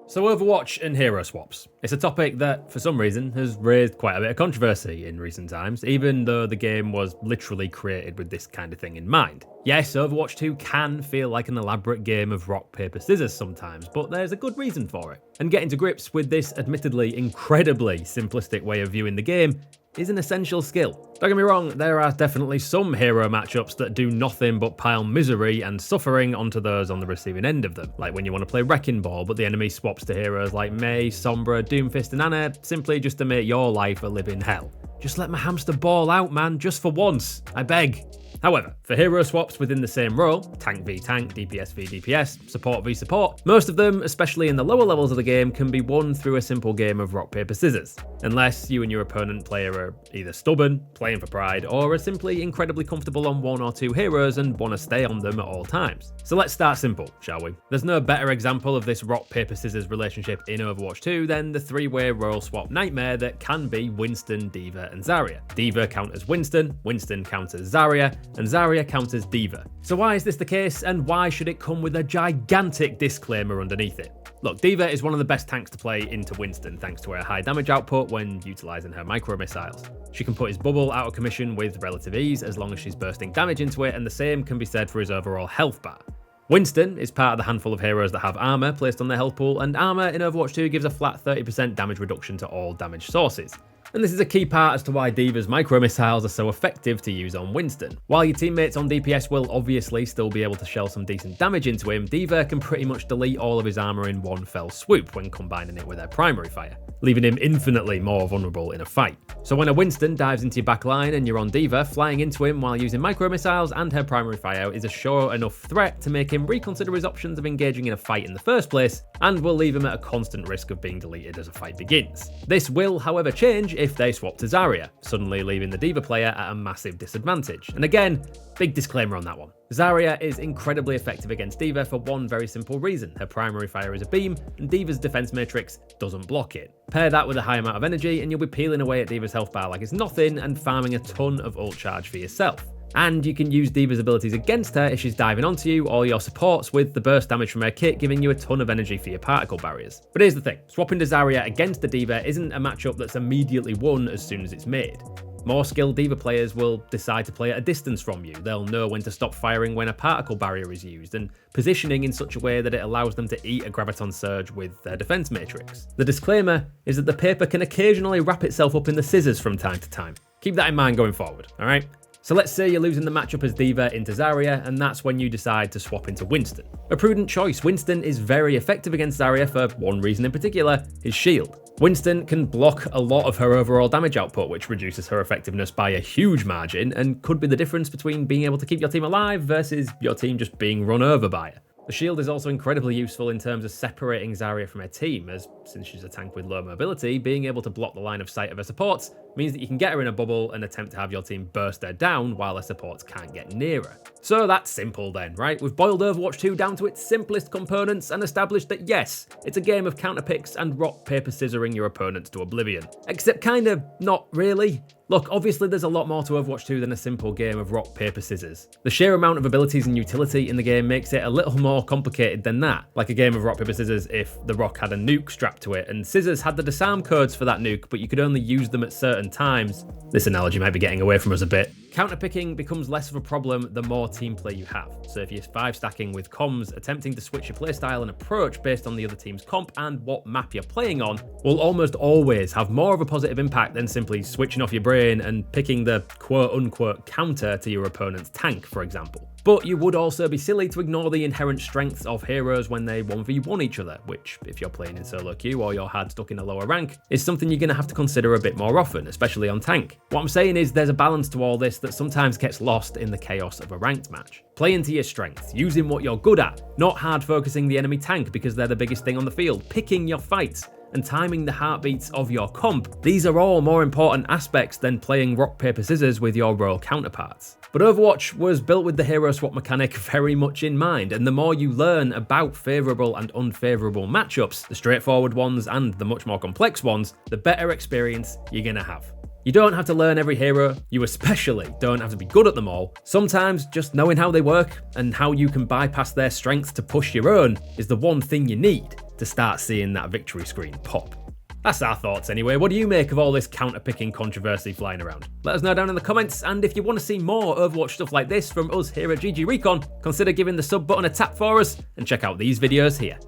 So Overwatch and hero swaps. It's a topic that, for some reason, has raised quite a bit of controversy in recent times, even though the game was literally created with this kind of thing in mind. Yes, Overwatch 2 can feel like an elaborate game of rock, paper, scissors sometimes, but there's a good reason for it. And getting to grips with this admittedly incredibly simplistic way of viewing the game is an essential skill. Don't get me wrong, there are definitely some hero matchups that do nothing but pile misery and suffering onto those on the receiving end of them, like when you want to play Wrecking Ball but the enemy swaps to heroes like Mei, Sombra, Doomfist and Ana simply just to make your life a living hell. Just let my hamster ball out, man, just for once, I beg. However, for hero swaps within the same role, tank v tank, DPS v DPS, support v support, most of them, especially in the lower levels of the game, can be won through a simple game of rock, paper, scissors. Unless you and your opponent player are either stubborn, playing for pride, or are simply incredibly comfortable on one or two heroes and want to stay on them at all times. So let's start simple, shall we? There's no better example of this rock, paper, scissors relationship in Overwatch 2 than the three-way role swap nightmare that can be Winston, D.Va and Zarya. D.Va counters Winston, Winston counters Zarya, and Zarya counters D.Va. So why is this the case, and why should it come with a gigantic disclaimer underneath it? Look, D.Va is one of the best tanks to play into Winston thanks to her high damage output when utilising her micro missiles. She can put his bubble out of commission with relative ease as long as she's bursting damage into it, and the same can be said for his overall health bar. Winston is part of the handful of heroes that have armour placed on their health pool, and armour in Overwatch 2 gives a flat 30% damage reduction to all damage sources. And this is a key part as to why D.Va's micro missiles are so effective to use on Winston. While your teammates on DPS will obviously still be able to shell some decent damage into him, D.Va can pretty much delete all of his armour in one fell swoop when combining it with her primary fire, leaving him infinitely more vulnerable in a fight. So when a Winston dives into your back line and you're on D.Va, flying into him while using micro missiles and her primary fire is a sure enough threat to make him reconsider his options of engaging in a fight in the first place, and will leave him at a constant risk of being deleted as a fight begins. This will, however, change if they swap to Zarya, suddenly leaving the D.Va player at a massive disadvantage. And again, big disclaimer on that one. Zarya is incredibly effective against D.Va for one very simple reason. Her primary fire is a beam, and D.Va's defense matrix doesn't block it. Pair that with a high amount of energy, and you'll be peeling away at D.Va's health bar like it's nothing and farming a ton of ult charge for yourself. And you can use D.Va's abilities against her if she's diving onto you or your supports, with the burst damage from her kit giving you a ton of energy for your particle barriers. But here's the thing, swapping to Zarya against the D.Va isn't a matchup that's immediately won as soon as it's made. More skilled D.Va players will decide to play at a distance from you. They'll know when to stop firing when a particle barrier is used, and positioning in such a way that it allows them to eat a graviton surge with their defense matrix. The disclaimer is that the paper can occasionally wrap itself up in the scissors from time to time. Keep that in mind going forward, alright? So let's say you're losing the matchup as D.Va into Zarya, and that's when you decide to swap into Winston. A prudent choice. Winston is very effective against Zarya for one reason in particular, his shield. Winston can block a lot of her overall damage output, which reduces her effectiveness by a huge margin, and could be the difference between being able to keep your team alive versus your team just being run over by her. The shield is also incredibly useful in terms of separating Zarya from her team, as since she's a tank with low mobility, being able to block the line of sight of her supports means that you can get her in a bubble and attempt to have your team burst her down while her supports can't get near her. So that's simple then, right? We've boiled Overwatch 2 down to its simplest components and established that yes, it's a game of counter picks and rock, paper, scissoring your opponents to oblivion. Except kind of not really. Look, obviously there's a lot more to Overwatch 2 than a simple game of rock, paper, scissors. The sheer amount of abilities and utility in the game makes it a little more complicated than that. Like a game of rock, paper, scissors if the rock had a nuke strapped to it, and scissors had the disarm codes for that nuke, but you could only use them at certain times. This analogy might be getting away from us a bit. Counterpicking becomes less of a problem the more team play you have. So if you're 5-stacking with comms, attempting to switch your playstyle and approach based on the other team's comp and what map you're playing on will almost always have more of a positive impact than simply switching off your brain and picking the quote-unquote counter to your opponent's tank, for example. But you would also be silly to ignore the inherent strengths of heroes when they 1v1 each other, which, if you're playing in solo queue or you're hard stuck in a lower rank, is something you're going to have to consider a bit more often, especially on tank. What I'm saying is there's a balance to all this that sometimes gets lost in the chaos of a ranked match. Play into your strengths, using what you're good at, not hard focusing the enemy tank because they're the biggest thing on the field, picking your fights, and timing the heartbeats of your comp. These are all more important aspects than playing rock, paper, scissors with your role counterparts. But Overwatch was built with the hero swap mechanic very much in mind, and the more you learn about favourable and unfavourable matchups, the straightforward ones and the much more complex ones, the better experience you're gonna have. You don't have to learn every hero, you especially don't have to be good at them all. Sometimes just knowing how they work and how you can bypass their strengths to push your own is the one thing you need. to start seeing that victory screen pop. That's our thoughts anyway. What do you make of all this counter-picking controversy flying around? Let us know down in the comments, and if you want to see more Overwatch stuff like this from us here at GGRecon, consider giving the sub button a tap for us and check out these videos here.